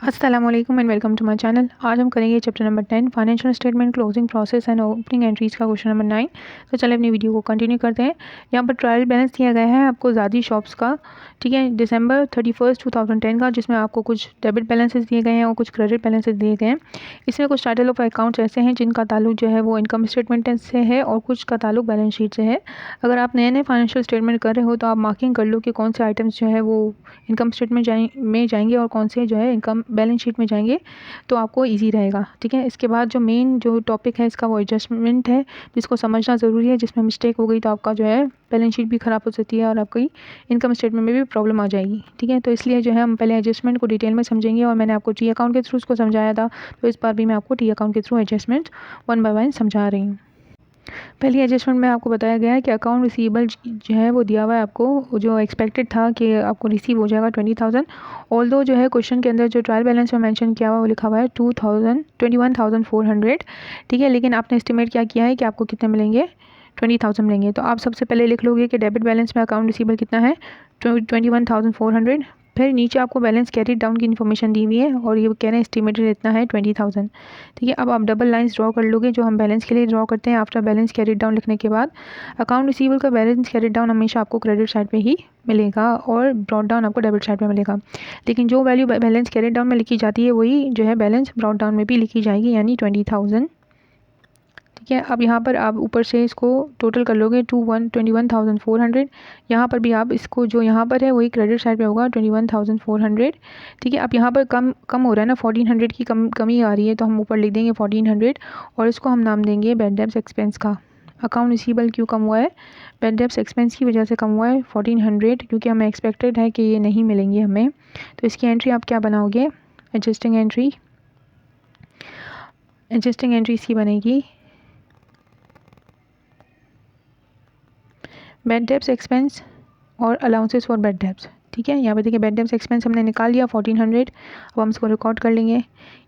अस्सलाम वालेकुम and welcome to my channel. आज हम करेंगे chapter number 10 financial statement closing process and opening entries का क्वेश्चन नंबर 9। तो चलिए अपनी वीडियो को कंटिन्यू करते हैं। यहाँ पर ट्रायल बैलेंस दिया गया है आपको ज़ादी शॉप्स का, ठीक है, दिसंबर 31, 2010 का, जिसमें आपको कुछ डेबिट बैलेंसेस दिए गए हैं और कुछ क्रेडिट बैलेंसेस दिए गए हैं। इसमें कुछ टाइटल ऑफ अकाउंट्स ऐसे हैं जिनका ताल्लुक जो है वो इनकम स्टेटमेंट से है और कुछ का ताल्लुक बैलेंस शीट से है। अगर आप नए नए फाइनेंशियल स्टेटमेंट कर रहे हो तो आप मार्किंग कर लो कि कौन से आइटम्स जो है वो इनकम स्टेटमेंट में जाएंगे और कौन से जो है इनकम बैलेंस शीट में जाएंगे, तो आपको इजी रहेगा। ठीक है, इसके बाद जो मेन जो टॉपिक है इसका वो एडजस्टमेंट है, जिसको समझना ज़रूरी है। जिसमें मिस्टेक हो गई तो आपका जो है बैलेंस शीट भी ख़राब हो सकती है और आपकी इनकम स्टेटमेंट में भी प्रॉब्लम आ जाएगी। ठीक है, तो इसलिए जो है हम पहले एडजस्टमेंट को डिटेल में समझेंगे और मैंने आपको टी अकाउंट के थ्रू उसको समझाया था, तो इस बार भी मैं आपको टी अकाउंट के थ्रू एडजस्टमेंट 1 बाय 1 समझा रही हूँ। पहली एडजस्टमेंट में आपको बताया गया है कि अकाउंट रिसीवेबल जो है वो दिया हुआ है आपको, जो एक्सपेक्टेड था कि आपको रिसीव हो जाएगा 20,000। ऑल्दो जो है क्वेश्चन के अंदर जो ट्रायल बैलेंस में मेंशन किया हुआ वो लिखा हुआ है 21,400। ठीक है, लेकिन आपने एस्टिमेट क्या किया है कि आपको कितने मिलेंगे, 20,000 मिलेंगे। तो आप सबसे पहले लिख लोगे कि डेबिट बैलेंस में अकाउंट रिसीवेबल कितना है, 21,400। फिर नीचे आपको बैलेंस कैरी डाउन की इन्फॉर्मेशन दी हुई है और ये कह रहे हैं एस्टिमेटेड इतना है 20,000। ठीक है, अब आप डबल लाइंस ड्रॉ कर लोगे जो हम बैलेंस के लिए ड्रॉ करते हैं आफ्टर बैलेंस कैरी डाउन लिखने के बाद। अकाउंट रिसीवेबल का बैलेंस कैरी डाउन हमेशा आपको क्रेडिट साइड पे ही मिलेगा और ब्रॉट डाउन आपको डेबिट साइड पे मिलेगा, लेकिन जो वैल्यू बैलेंस कैरी डाउन में लिखी जाती है वही जो है बैलेंस ब्रॉट डाउन में भी लिखी जाएगी, यानी 20,000। ठीक है, अब यहाँ पर आप ऊपर से इसको टोटल कर लोगे 21,400। यहाँ पर भी आप इसको जो यहाँ पर है वही क्रेडिट साइड पे होगा 21,400। ठीक है, अब यहाँ पर कम हो रहा है ना, 1,400 की कमी आ रही है, तो हम ऊपर लिख देंगे 1,400 और इसको हम नाम देंगे बैड डेब्ट्स एक्सपेंस का। अकाउंट रिसीवेबल क्यों कम हुआ है, बैड डेब्ट्स एक्सपेंस की वजह से कम हुआ है 1,400, क्योंकि हमें एक्सपेक्टेड है कि ये नहीं मिलेंगे हमें। तो इसकी एंट्री आप क्या बनाओगे, एडजस्टिंग एंट्री इसकी बनेगी बैड डेब्ट्स एक्सपेंस और अलाउंसेस फॉर बैड डेब्ट्स। ठीक है, यहाँ पे देखिए बैड डेब्ट्स एक्सपेंस हमने निकाल लिया 1,400। अब हम इसको रिकॉर्ड कर लेंगे।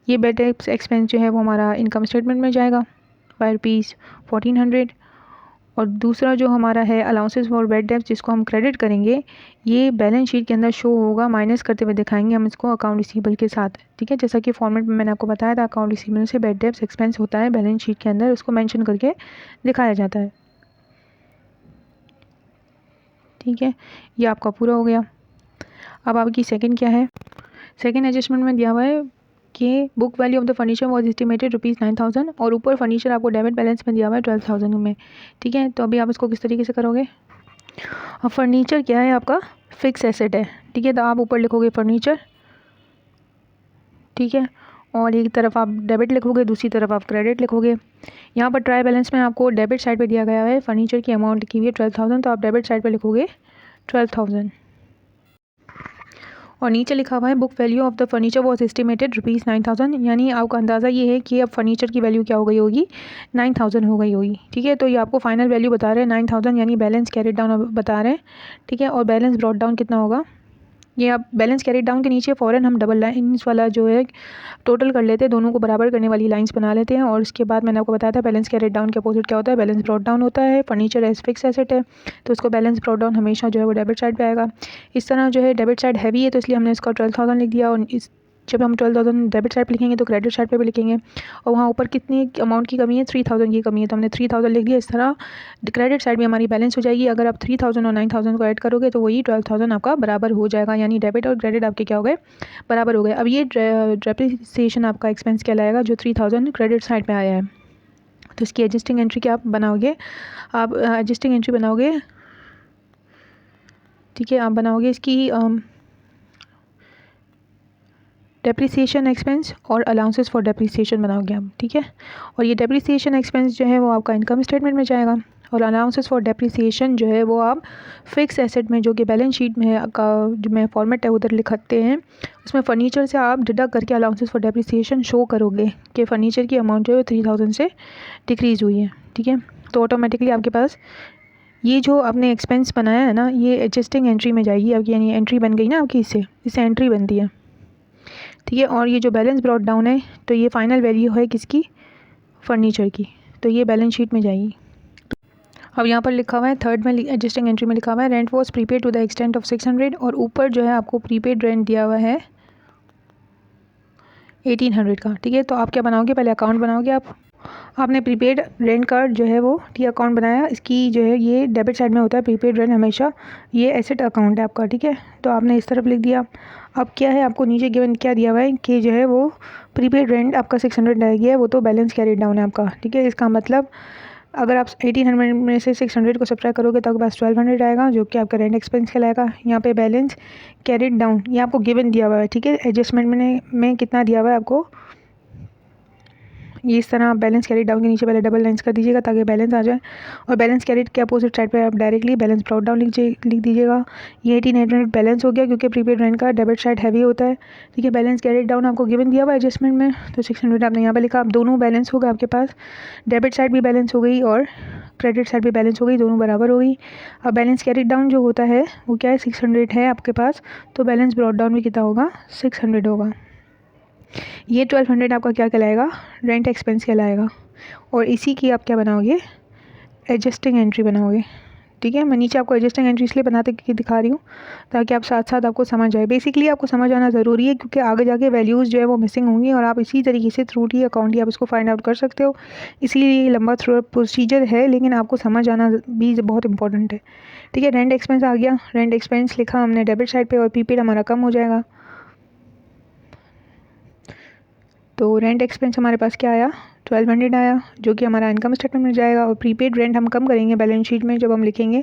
ये बैड डेब्ट्स एक्सपेंस जो है वो हमारा इनकम स्टेटमेंट में जाएगा बाय रुपीज़ 1,400, और दूसरा जो हमारा है अलाउंसेस फॉर बैड डेब्ट्स जिसको हम क्रेडिट करेंगे, ये बैलेंस शीट के अंदर शो होगा, माइनस करते हुए दिखाएंगे हम इसको अकाउंट रिसीवेबल के साथ। ठीक है, जैसा कि फॉर्मेट में मैंने आपको बताया था, अकाउंट रिसीवेबल से बैड डेब्ट्स एक्सपेंस होता है बैलेंस शीट के अंदर, उसको मेंशन करके दिखाया जाता है। ठीक है, ये आपका पूरा हो गया। अब आपकी सेकंड क्या है, सेकंड एडजस्टमेंट में दिया हुआ है कि book value of the furniture was estimated ₹9,000 और ऊपर फर्नीचर आपको डेबिट बैलेंस में दिया हुआ है 12,000 में। ठीक है, तो अभी आप इसको किस तरीके से करोगे। अब फर्नीचर क्या है, आपका फिक्स एसेट है। ठीक है, तो आप ऊपर लिखोगे फर्नीचर, ठीक है, और एक तरफ आप डेबिट लिखोगे, दूसरी तरफ आप क्रेडिट लिखोगे। यहाँ पर ट्रायल बैलेंस में आपको डेबिट साइड पे दिया गया है फर्नीचर की अमाउंट लिखी हुई है 12,000, तो आप डेबिट साइड पे लिखोगे 12,000 और नीचे लिखा हुआ है book value of the furniture was estimated ₹9,000, यानी आपका अंदाज़ा ये है कि अब फर्नीचर की वैल्यू क्या हो गई होगी, 9,000 हो गई होगी। ठीक है, तो ये आपको फाइनल वैल्यू बता रहे हैं 9,000, यानी बैलेंस कैरिड डाउन बता रहे हैं। ठीक है, और बैलेंस ब्रॉट डाउन कितना होगा, ये आप बैलेंस कैरिड डाउन के नीचे फ़ौरन हम डबल लाइन्स वाला जो है टोटल कर लेते हैं, दोनों को बराबर करने वाली लाइंस बना लेते हैं। और उसके बाद मैंने आपको बताया था बैलेंस कैरिड डाउन के अपोजिट क्या होता है, बैलेंस ब्रॉट डाउन होता है। फर्नीचर एज फिक्स एसेट है तो उसको बैलेंस ब्रॉट डाउन हमेशा जो है वो डेबिट साइड पे आएगा। इस तरह जो है डेबिट साइड हैवी है तो इसलिए हमने इसका 12,000 लिख दिया, और जब हम 12,000 डेबिट साइड पे लिखेंगे तो क्रेडिट साइड पे भी लिखेंगे, और वहाँ ऊपर कितनी अमाउंट की कमी है, 3,000 की कमी है, तो हमने 3,000 लिख दिया। इस तरह क्रेडिट साइड में हमारी बैलेंस हो जाएगी। अगर आप 3,000 और 9,000 को ऐड करोगे तो वही 12,000 आपका बराबर हो जाएगा, यानी डेबिट और क्रेडिट आपके क्या हो गए, बराबर हो गए। अब ये डेप्रिसिएशन आपका एक्सपेंस कहलाएगा जो 3,000 क्रेडिट साइड पे आया है। तो इसकी एडजस्टिंग एंट्री क्या आप बनाओगे, आप एडजस्टिंग एंट्री बनाओगे। ठीक है, आप बनाओगे इसकी डेप्रिसिएशन एक्सपेंस और अलाउंसेस फॉर डेप्रिसिएशन बनाओगे आप। ठीक है, और ये डेप्रिसिएशन एक्सपेंस जो है वो आपका इनकम स्टेटमेंट में जाएगा, और अलाउंसेस फॉर डेप्रिसिएशन जो है वो आप फिक्स एसेट में जो कि बैलेंस शीट में का जो में फॉर्मेट है उधर लिखते हैं, उसमें फ़र्नीचर से आप डिडक्ट करके अलाउंसेस फॉर डेप्रिसिएशन शो करोगे कि फ़र्नीचर की अमाउंट जो है 3,000 से डिक्रीज़ हुई है। ठीक है, तो ऑटोमेटिकली आपके पास ये जो आपने एक्सपेंस बनाया है ना, ये एडजस्टिंग एंट्री में जाएगी आपकी, यानी एंट्री बन गई ना आपकी, इससे एंट्री बनती है। ठीक है, और ये जो बैलेंस ब्रॉट डाउन है तो ये फाइनल वैल्यू है किसकी, फर्नीचर की, तो ये बैलेंस शीट में जाएगी। अब यहाँ पर लिखा हुआ है थर्ड में एडजस्टिंग एंट्री में लिखा हुआ है rent was prepaid to the extent of 600, और ऊपर जो है आपको प्रीपेड रेंट दिया हुआ है 1800 का, ठीक है। तो आप क्या बनाओगे, पहले अकाउंट बनाओगे आपने प्रीपेड रेंट कार्ड जो है वो ठीक अकाउंट बनाया, इसकी जो है ये डेबिट साइड में होता है प्रीपेड रेंट हमेशा, ये एसेट अकाउंट है आपका, ठीक है। तो आपने इस तरफ लिख दिया। अब क्या है, आपको नीचे गिवन क्या दिया हुआ है कि जो है वो प्रीपेड रेंट आपका 600 रह गया है, वो तो बैलेंस कैरी डाउन है आपका, ठीक है। इसका मतलब अगर आप 1800 में से 600 को सब्ट्रैक्ट करोगे तो आपके पास 1200 आएगा, जो कि आपका रेंट एक्सपेंस कहलाएगा। यहाँ पे बैलेंस कैरिड डाउन ये आपको गिवन दिया हुआ है, ठीक है। एडजस्टमेंट में कितना दिया हुआ है आपको, ये इस तरह आप बैलेंस कैरिड डाउन के नीचे पहले डबल लाइंस कर दीजिएगा ताकि बैलेंस आ जाए, और बैलेंस कैरिड के अपोजिट साइड पे आप डायरेक्टली बैलेंस ब्रॉट डाउन लिख दीजिएगा। ये 1800 बैलेंस हो गया, क्योंकि प्रीपेड रेंट का डेबिट साइड हैवी होता है, ठीक है। बैलेंस कैरिड डाउन आपको गिवन दिया हुआ एडजस्टमेंट में, तो 600 आपने यहाँ पे लिखा। अब दोनों बैलेंस होगा आपके पास, डेबिट साइड भी बैलेंस हो गई और क्रेडिट साइड भी बैलेंस हो गई, दोनों बराबर हो गई। अब बैलेंस कैरिड डाउन जो होता है वो क्या है, 600 है आपके पास, तो बैलेंस ब्रॉट डाउन भी कितना होगा, 600 होगा। ये 1200 आपका क्या कहलाएगा, रेंट एक्सपेंस कहलाएगा, और इसी की आप क्या बनाओगे, एडजस्टिंग एंट्री बनाओगे, ठीक है। मैं नीचे आपको एडजस्टिंग एंट्री इसलिए बनाते कि दिखा रही हूँ ताकि आप साथ साथ आपको समझ आए। बेसिकली आपको समझ आना ज़रूरी है, क्योंकि आगे जाके वैल्यूज़ जो है वो मिसिंग होंगी, और आप इसी तरीके से थ्रू टी अकाउंट ही आप इसको फाइंड आउट कर सकते हो। इसीलिए लंबा थ्रू प्रोसीजर है, लेकिन आपको समझ आना भी बहुत इंपॉर्टेंट है, ठीक है। रेंट एक्सपेंस आ गया, रेंट एक्सपेंस लिखा हमने डेबिट साइड पर, और प्रीपेड हमारा कम हो जाएगा। तो रेंट एक्सपेंस हमारे पास क्या आया, 1200 आया, जो कि हमारा इनकम स्टेटमेंट में जाएगा। और प्रीपेड रेंट हम कम करेंगे बैलेंस शीट में, जब हम लिखेंगे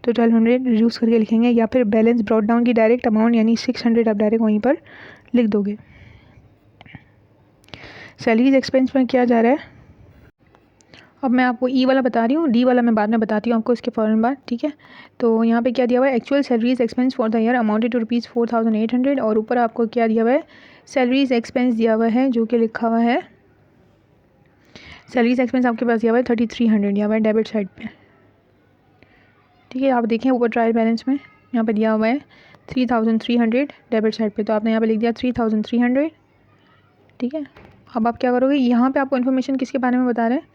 तो 1200 रिड्यूस करके लिखेंगे, या फिर बैलेंस ब्रॉट डाउन की डायरेक्ट अमाउंट यानी 600 आप डायरेक्ट वहीं पर लिख दोगे। सैलरीज एक्सपेंस में क्या जा रहा है, अब मैं आपको ई वाला बता रही हूँ, डी वाला मैं बाद में बताती हूँ आपको इसके फ़ौरन बाद, ठीक है। तो यहाँ पे क्या दिया हुआ है, actual salaries expense for the year amounted to ₹4800, और ऊपर आपको क्या दिया हुआ है, सैलरीज एक्सपेंस दिया हुआ है, जो कि लिखा हुआ है सैलरीज एक्सपेंस आपके पास दिया हुआ है 3300 दिया हुआ है डेबिट साइड पे, ठीक है। आप देखें ऊपर ट्रायल बैलेंस में यहाँ पे दिया हुआ है 3300 डेबिट साइड पे, तो आपने यहाँ पे लिख दिया 3300, ठीक है। अब आप क्या करोगे, यहाँ पे आपको इन्फॉर्मेशन किसके बारे में बता रहे हैं,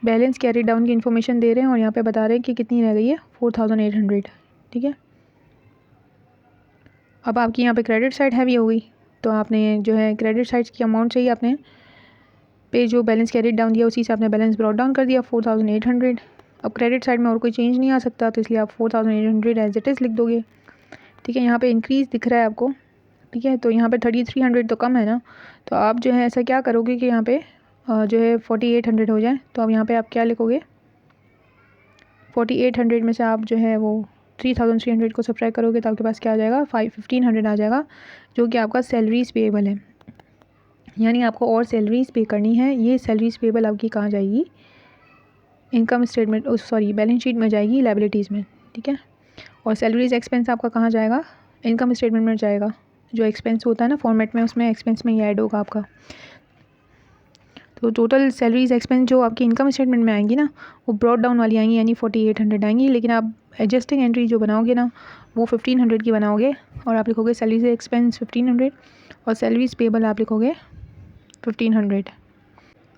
बैलेंस कैरी डाउन की इन्फॉर्मेशन दे रहे हैं, और यहाँ पे बता रहे हैं कि कितनी रह गई है, 4800, ठीक है। अब आपकी यहाँ पे क्रेडिट साइड हैवी हो गई, तो आपने जो है क्रेडिट साइड की अमाउंट चाहिए, आपने पे जो बैलेंस कैरी डाउन दिया उसी से आपने बैलेंस ब्रॉट डाउन कर दिया 4800। अब क्रेडिट साइड में और कोई चेंज नहीं आ सकता, तो इसलिए आप 4800 एज इट इज़ लिख दोगे, ठीक है। यहाँ पे इंक्रीज़ दिख रहा है आपको, ठीक है। तो यहाँ पे 3300 तो कम है ना, तो आप जो है ऐसा क्या करोगे कि यहाँ पे जो है 4800 हो जाए, तो अब यहाँ पे आप क्या लिखोगे, 4800 में से आप जो है वो 3300 को सब्ट्रैक्ट करोगे, तो आपके पास क्या आ जाएगा, 1500 आ जाएगा, जो कि आपका सैलरीज पेएबल है, यानी आपको और सैलरीज पे करनी है। ये सैलरीज पेएबल आपकी कहाँ जाएगी, income statement, sorry balance sheet में जाएगी, लायबिलिटीज़ में, ठीक है। और सैलरीज एक्सपेंस आपका कहाँ जाएगा, इनकम स्टेटमेंट में जाएगा, जो एक्सपेंस होता है ना फॉर्मेट में, उसमें एक्सपेंस में ही ऐड होगा आपका। तो टोटल सैलरीज एक्सपेंस जो आपकी इनकम स्टेटमेंट में आएंगी ना, वो ब्रॉट डाउन वाली आएंगी, यानी 4800 आएंगी, लेकिन आप एडजस्टिंग एंट्री जो बनाओगे ना वो 1500 की बनाओगे, और आप लिखोगे सैलरीज एक्सपेंस 1500, और सैलरीज पेबल आप लिखोगे 1500।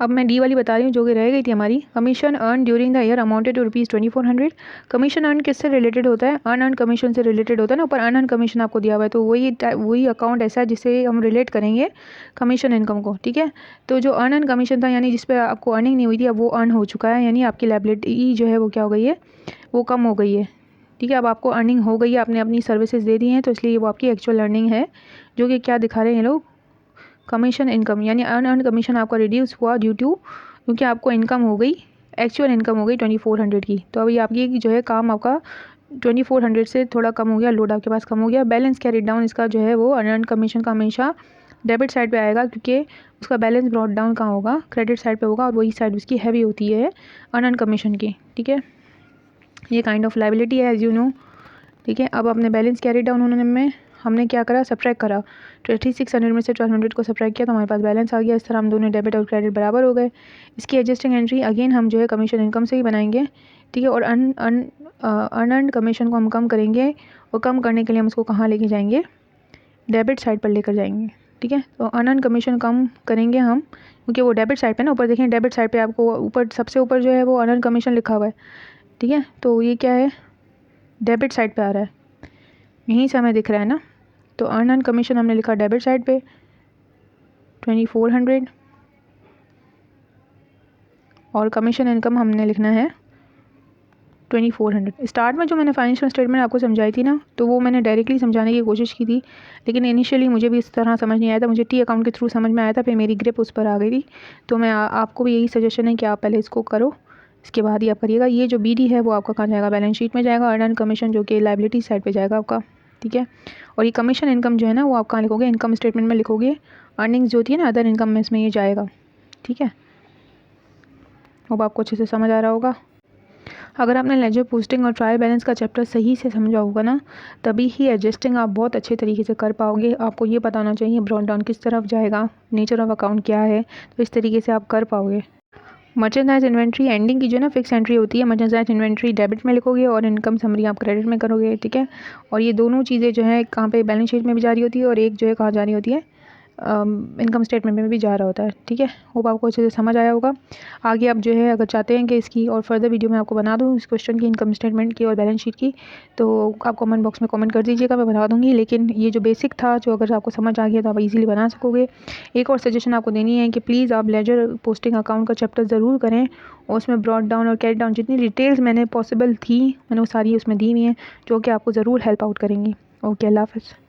अब मैं डी वाली बता रही हूँ, जो कि रह गई थी हमारी, commission earn during the year amounted to ₹2400। Commission earn किससे रिलेटेड होता है, अर्न कमीशन से रिलेटेड होता है ना, ऊपर अर्न कमीशन आपको दिया हुआ है, तो वही अकाउंट ऐसा है जिससे हम रिलेट करेंगे कमीशन इनकम को, ठीक है। तो जो अर्न कमीशन था, यानी जिस पर आपको अर्निंग नहीं हुई थी, अब वो अर्न हो चुका है, यानी आपकी लायबिलिटी जो है वो क्या हो गई है, वो कम हो गई है, ठीक है। अब आपको अर्निंग हो गई है, आपने अपनी सर्विसेज दे दी हैं, तो इसलिए वो आपकी एक्चुअल अर्निंग है, जो कि क्या दिखा रहे हैं लोग, कमीशन इनकम, यानी अर्न कमीशन आपका रिड्यूस हुआ ड्यू टू, क्योंकि आपको इनकम हो गई, एक्चुअल इनकम हो गई 2400 की। तो अभी आपकी जो है काम आपका 2400 से थोड़ा कम हो गया, लोड आपके पास कम हो गया। बैलेंस कैरी डाउन इसका जो है वो अर्न कमीशन का हमेशा डेबिट साइड पे आएगा, क्योंकि उसका बैलेंस ब्रॉट डाउन कहाँ होगा, क्रेडिट साइड पे होगा, और वही साइड उसकी हैवी होती है अर्न कमीशन की, ठीक है। ये काइंड ऑफ लायबिलिटी है एज यू नो, ठीक है। अब अपने बैलेंस कैरी डाउन होने में हमने क्या करा, सब्ट्रैक्ट करा, 3600 में से 1200 को सब्ट्रैक्ट किया, तो हमारे पास बैलेंस आ गया। इस तरह हम दोनों डेबिट और क्रेडिट बराबर हो गए। इसकी एडजस्टिंग एंट्री अगेन हम जो है कमीशन इनकम से ही बनाएंगे, ठीक है। और अर्न कमीशन को हम कम करेंगे, और कम करने के लिए हम उसको कहाँ लेके जाएंगे, डेबिट साइड पर लेकर जाएंगे, ठीक है। तो अर्न कमीशन कम करेंगे हम, क्योंकि वो डेबिट साइड पे ना, ऊपर देखें डेबिट साइड पे आपको ऊपर सबसे ऊपर जो है वो अर्न कमीशन लिखा हुआ है, ठीक है। तो ये क्या है, डेबिट साइड पे आ रहा है, यहीं से हमें दिख रहा है ना। तो अर्न कमीशन हमने लिखा डेबिट साइड पे, 2400 और कमीशन इनकम हमने लिखना है 2400। स्टार्ट में जो मैंने फाइनेंशियल स्टेटमेंट आपको समझाई थी ना, तो वो मैंने डायरेक्टली समझाने की कोशिश की थी, लेकिन इनिशियली मुझे भी इस तरह समझ नहीं आया था। मुझे टी अकाउंट के थ्रू समझ में आया था, फिर मेरी ग्रिप उस पर आ गई थी। तो मैं आपको भी यही सजेशन है कि आप पहले इसको करो, इसके बाद ही आप करिएगा। ये जो BD है वो आपका कहाँ जाएगा, बैलेंस शीट में जाएगा। अर्न कमीशन जो कि लाइबिलिटी साइड पर जाएगा आपका, ठीक है। और ये कमीशन इनकम जो है ना, वो आप कहाँ लिखोगे, इनकम स्टेटमेंट में लिखोगे। अर्निंग्स जो होती है ना, अदर इनकम में, इसमें ये जाएगा, ठीक है। अब आपको अच्छे से समझ आ रहा होगा। अगर आपने लेजर पोस्टिंग और ट्रायल बैलेंस का चैप्टर सही से समझा होगा ना, तभी ही एडजस्टिंग आप बहुत अच्छे तरीके से कर पाओगे। आपको ये पता होना चाहिए ब्रॉड डाउन किस तरफ जाएगा, नेचर ऑफ अकाउंट क्या है, तो इस तरीके से आप कर पाओगे। मर्चेंडाइज इन्वेंट्री एंडिंग की जो ना फिक्स एंट्री होती है, मर्चेंडाइज इन्वेंट्री डेबिट में लिखोगे और इनकम समरी आप क्रेडिट में करोगे, ठीक है। और ये दोनों चीज़ें जो है कहाँ पे, बैलेंस शीट में भी जारी होती है और एक जो है कहाँ जारी होती है, इनकम स्टेटमेंट में भी जा रहा होता है, ठीक है। होप आपको अच्छे से समझ आया होगा। आगे आप जो है अगर चाहते हैं कि इसकी और फर्दर वीडियो मैं आपको बना दूँ इस क्वेश्चन की, इनकम स्टेटमेंट की और बैलेंस शीट की, तो आप कमेंट बॉक्स में कमेंट कर दीजिएगा, मैं बता दूँगी। लेकिन ये जो बेसिक था, जो अगर आपको समझ आ गया तो आप इजीली बना सकोगे। एक और सजेशन आपको देनी है कि प्लीज़ आप लेजर पोस्टिंग अकाउंट का चैप्टर ज़रूर करें, और उसमें ब्रॉड डाउन और कैट डाउन जितनी डिटेल्स मैंने पॉसिबल थी, मैंने वो सारी उसमें दी हुई हैं, जो कि आपको ज़रूर हेल्प आउट करेंगी। ओके, अल्लाह हाफ़िज़।